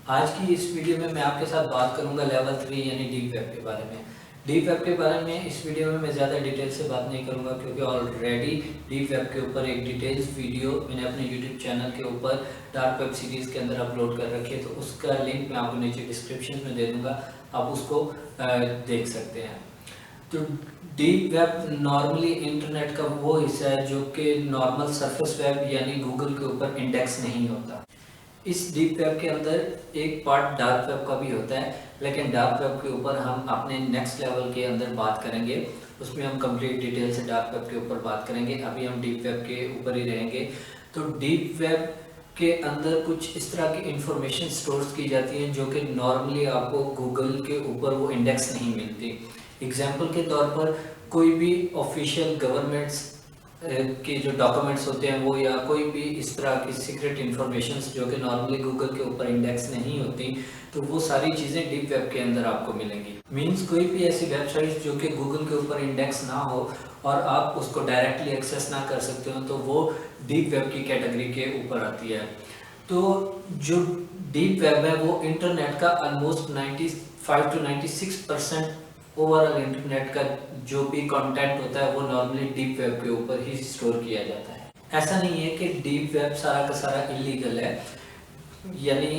आज की इस वीडियो में मैं आपके साथ बात करूंगा लेवल 3 यानी डीप वेब के बारे में। डीप वेब के बारे में इस वीडियो में मैं ज़्यादा डिटेल से बात नहीं करूंगा क्योंकि ऑलरेडी डीप वेब के ऊपर एक डिटेल्स वीडियो मैंने अपने यूट्यूब चैनल के ऊपर डार्क वेब सीरीज़ के अंदर अपलोड कर रखी है, तो उसका लिंक मैं आपको नीचे डिस्क्रिप्शन में दे दूँगा, आप उसको देख सकते हैं। तो डीप वेब नॉर्मली इंटरनेट का वो हिस्सा है जो कि नॉर्मल सरफेस वेब यानी गूगल के ऊपर इंडेक्स नहीं होता। इस डीप वेब के अंदर एक पार्ट डार्क वेब का भी होता है, लेकिन डार्क वेब के ऊपर हम अपने नेक्स्ट लेवल के अंदर बात करेंगे। उसमें हम कंप्लीट डिटेल से डार्क वेब के ऊपर बात करेंगे। अभी हम डीप वेब के ऊपर ही रहेंगे। तो डीप वेब के अंदर कुछ इस तरह की इंफॉर्मेशन स्टोर की जाती हैं जो कि नॉर्मली आपको गूगल के ऊपर वो इंडेक्स नहीं मिलती। एग्जाम्पल के तौर पर कोई भी ऑफिशियल गवर्नमेंट्स के जो डॉक्यूमेंट्स होते हैं वो, या कोई भी इस तरह की सीक्रेट इन्फॉर्मेशंस जो कि नॉर्मली गूगल के ऊपर इंडेक्स नहीं होती, तो वो सारी चीज़ें डीप वेब के अंदर आपको मिलेंगी। मींस कोई भी ऐसी वेबसाइट जो कि गूगल के ऊपर इंडेक्स ना हो और आप उसको डायरेक्टली एक्सेस ना कर सकते हो, तो वो डीप वेब की कैटेगरी के ऊपर आती है। तो जो डीप वेब है वो इंटरनेट का ऑलमोस्ट 95 to 96% ओवरऑल इंटरनेट का जो भी कंटेंट होता है वो नॉर्मली डीप वेब के ऊपर ही स्टोर किया जाता है। ऐसा नहीं है कि डीप वेब सारा का सारा इलीगल है, यानी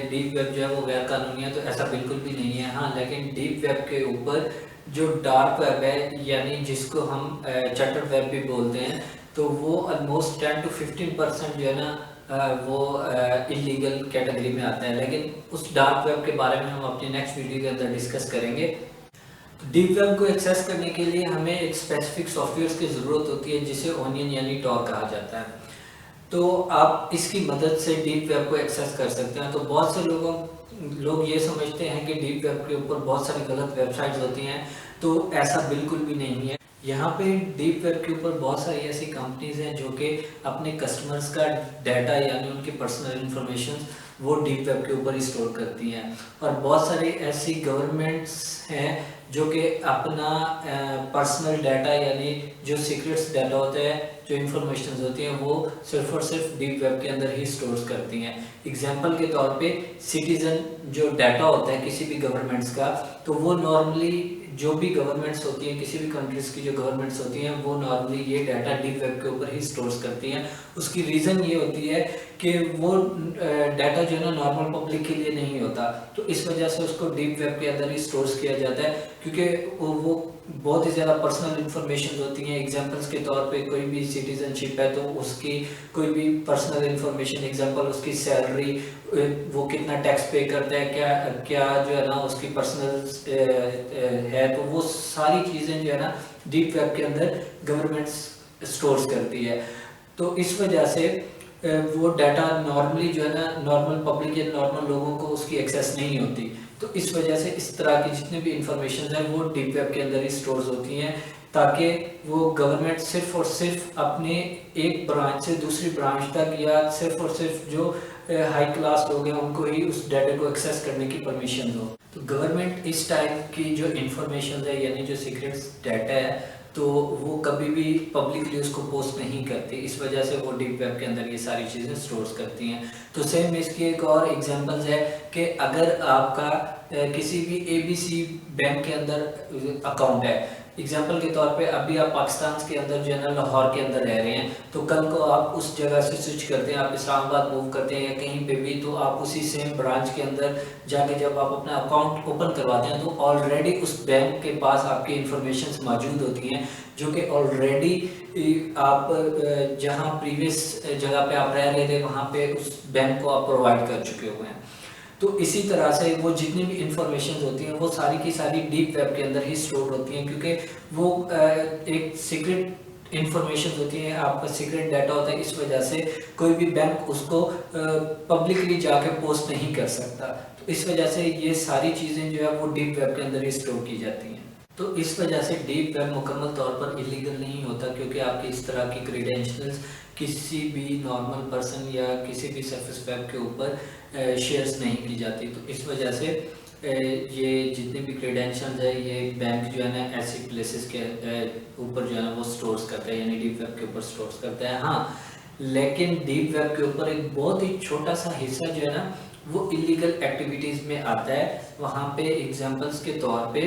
डीप वेब जो है वो गैर कानूनी है, तो ऐसा बिल्कुल भी नहीं है। हाँ, लेकिन डीप वेब के ऊपर जो डार्क वेब है, यानी जिसको हम चैटर वेब भी बोलते हैं, तो वो ऑलमोस्ट 10 to 15% जो है ना वो इलीगल कैटेगरी में आता है। लेकिन उस डार्क वेब के बारे में हम अपनी नेक्स्ट वीडियो के अंदर डिस्कस करेंगे। डीप वेब को एक्सेस करने के लिए हमें एक स्पेसिफिक सॉफ्टवेयर की ज़रूरत होती है जिसे ओनियन यानी टॉर कहा जाता है। तो आप इसकी मदद से डीप वेब को एक्सेस कर सकते हैं। तो बहुत से लोग ये समझते हैं कि डीप वेब के ऊपर बहुत सारी गलत वेबसाइट्स होती हैं, तो ऐसा बिल्कुल भी नहीं है। यहाँ पे डीप वेब के ऊपर बहुत सारी ऐसी कंपनीज हैं जो कि अपने कस्टमर्स का डाटा यानी उनकी पर्सनल इंफॉर्मेशन वो डीप वेब के ऊपर ही स्टोर करती हैं। और बहुत सारी ऐसी गवर्नमेंट्स हैं जो कि अपना पर्सनल डाटा यानी जो सीक्रेट्स डाटा होते हैं, जो इंफॉर्मेशन होती हैं, वो सिर्फ और सिर्फ डीप वेब के अंदर ही स्टोर करती हैं। एग्जाम्पल के तौर पे सिटीजन जो डाटा होता है किसी भी गवर्नमेंट्स का, तो वो नॉर्मली जो भी गवर्नमेंट्स होती हैं, किसी भी कंट्रीज की जो गवर्नमेंट्स होती हैं, वो नॉर्मली ये डाटा डीप वेब के ऊपर ही स्टोर करती हैं। उसकी रीज़न ये होती है कि वो डाटा जो है ना नॉर्मल पब्लिक के लिए नहीं होता, तो इस वजह से उसको डीप वेब के अंदर ही स्टोर किया जाता है, क्योंकि वो बहुत ही ज़्यादा पर्सनल इंफॉर्मेशन होती हैं। एग्जांपल्स के तौर पे कोई भी सिटीजनशिप है तो उसकी कोई भी पर्सनल इंफॉर्मेशन, एग्जांपल उसकी सैलरी, वो कितना टैक्स पे करता है, क्या क्या जो है ना उसकी पर्सनल है, तो वो सारी चीज़ें जो है ना डीप वेब के अंदर गवर्नमेंट स्टोर करती है। तो इस वजह से वो डाटा नॉर्मली जो है ना नॉर्मल पब्लिक या नॉर्मल लोगों को उसकी एक्सेस नहीं होती। तो इस वजह से इस तरह की जितने भी इंफॉर्मेशन है वो डीप वेब के अंदर ही स्टोर होती हैं, ताकि वो गवर्नमेंट सिर्फ और सिर्फ अपने एक ब्रांच से दूसरी ब्रांच तक, या सिर्फ और सिर्फ जो हाई क्लास लोग हैं उनको ही उस डाटा को एक्सेस करने की परमिशन दो। तो गवर्नमेंट इस टाइप की जो इंफॉर्मेशन है यानी जो सीक्रेट्स डाटा है, तो वो कभी भी पब्लिकली उसको पोस्ट नहीं करती। इस वजह से वो डीप वेब के अंदर ये सारी चीज़ें स्टोर करती हैं। तो सेम इसकी एक और एग्जांपल्स है कि अगर आपका किसी भी ABC बैंक के अंदर अकाउंट है, एग्जाम्पल के तौर पे अभी आप पाकिस्तान के अंदर जो है ना लाहौर के अंदर रह रहे हैं, तो कल को आप उस जगह से स्विच करते हैं, आप इस्लामाबाद मूव करते हैं या कहीं पे भी, तो आप उसी सेम ब्रांच के अंदर जाके जब आप अपना अकाउंट ओपन करवाते हैं तो ऑलरेडी उस बैंक के पास आपकी इंफॉर्मेशन मौजूद होती हैं, जो कि ऑलरेडी आप जहां प्रीवियस जगह पे आप रह रहे थे वहां पे उस बैंक को आप प्रोवाइड कर चुके हुए हैं। तो इसी तरह से वो जितनी भी इंफॉर्मेशन होती हैं वो सारी की सारी डीप वेब के अंदर ही स्टोर होती हैं, क्योंकि वो एक सीक्रेट इंफॉर्मेशन होती है, आपका सीक्रेट डाटा होता है। इस वजह से कोई भी बैंक उसको पब्लिकली जाके पोस्ट नहीं कर सकता। तो इस वजह से ये सारी चीज़ें जो है वो डीप वेब के अंदर ही स्टोर की जाती हैं। तो इस वजह से डीप वेब मुकम्मल तौर पर इलीगल नहीं होता, क्योंकि आपकी इस तरह की क्रीडेंशियल्स किसी भी नॉर्मल पर्सन या किसी भी सर्फेस वेब के ऊपर शेयर्स नहीं की जाती। तो इस वजह से ये जितने भी क्रीडेंशियल्स है ये बैंक जो है ना ऐसी प्लेसेस के ऊपर जो है ना वो स्टोर्स करता है, यानी डीप वेब के ऊपर स्टोर्स करता है। हाँ, लेकिन डीप वेब के ऊपर एक बहुत ही छोटा सा हिस्सा जो है ना वो इलीगल एक्टिविटीज़ में आता है। वहाँ पे एग्जांपल्स के तौर पे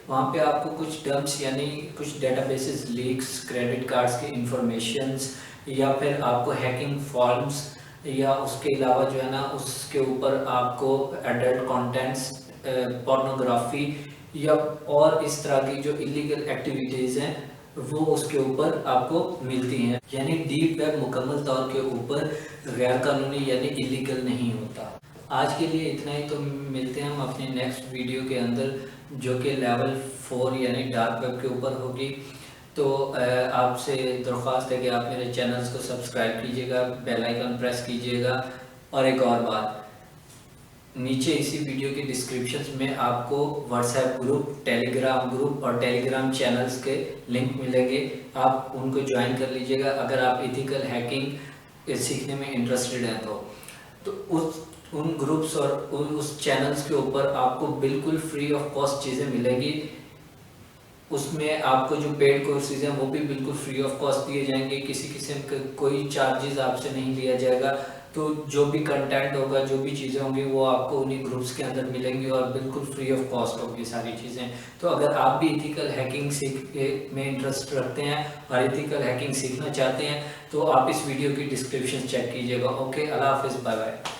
वहाँ पे आपको कुछ डम्प्स यानी कुछ डेटाबेसेस लीक्स, क्रेडिट कार्ड्स की इंफॉर्मेशंस, या फिर आपको हैकिंग फॉर्म्स, या उसके अलावा जो है ना उसके ऊपर आपको एडल्ट कंटेंट्स, पोर्नोग्राफी या और इस तरह की जो इलीगल एक्टिविटीज़ हैं वो उसके ऊपर आपको मिलती हैं। यानी डीप वेब मुकम्मल तौर के ऊपर गैर कानूनी यानी इलीगल नहीं होता। आज के लिए इतना ही, तो मिलते हैं हम अपने नेक्स्ट वीडियो के अंदर जो कि लेवल 4 यानी डार्क वेब के ऊपर होगी। तो आपसे दरख्वास्त है कि आप मेरे चैनल्स को सब्सक्राइब कीजिएगा, बेल आइकन प्रेस कीजिएगा। और एक और बात, नीचे इसी वीडियो के डिस्क्रिप्शन में आपको व्हाट्सएप ग्रुप, टेलीग्राम ग्रुप और टेलीग्राम चैनल्स के लिंक मिलेंगे, आप उनको ज्वाइन कर लीजिएगा अगर आप एथिकल हैकिंग सीखने में इंटरेस्टेड हैं। तो उन ग्रुप्स और उस चैनल्स के ऊपर आपको बिल्कुल फ्री ऑफ कॉस्ट चीज़ें मिलेंगी। उसमें आपको जो पेड कोर्सेज हैं वो भी बिल्कुल फ्री ऑफ कॉस्ट दिए जाएंगे, किसी किस्म का कोई चार्जेस आपसे नहीं लिया जाएगा। तो जो भी कंटेंट होगा, जो भी चीज़ें होंगी वो आपको उन्हीं ग्रुप्स के अंदर मिलेंगी और बिल्कुल फ्री ऑफ कॉस्ट होगी सारी चीज़ें। तो अगर आप भी एथिकल हैकिंग में इंटरेस्ट रखते हैं और एथिकल हैकिंग सीखना चाहते हैं तो आप इस वीडियो की डिस्क्रिप्शन चेक कीजिएगा। ओके, अल्लाह हाफिज़, बाय बाय।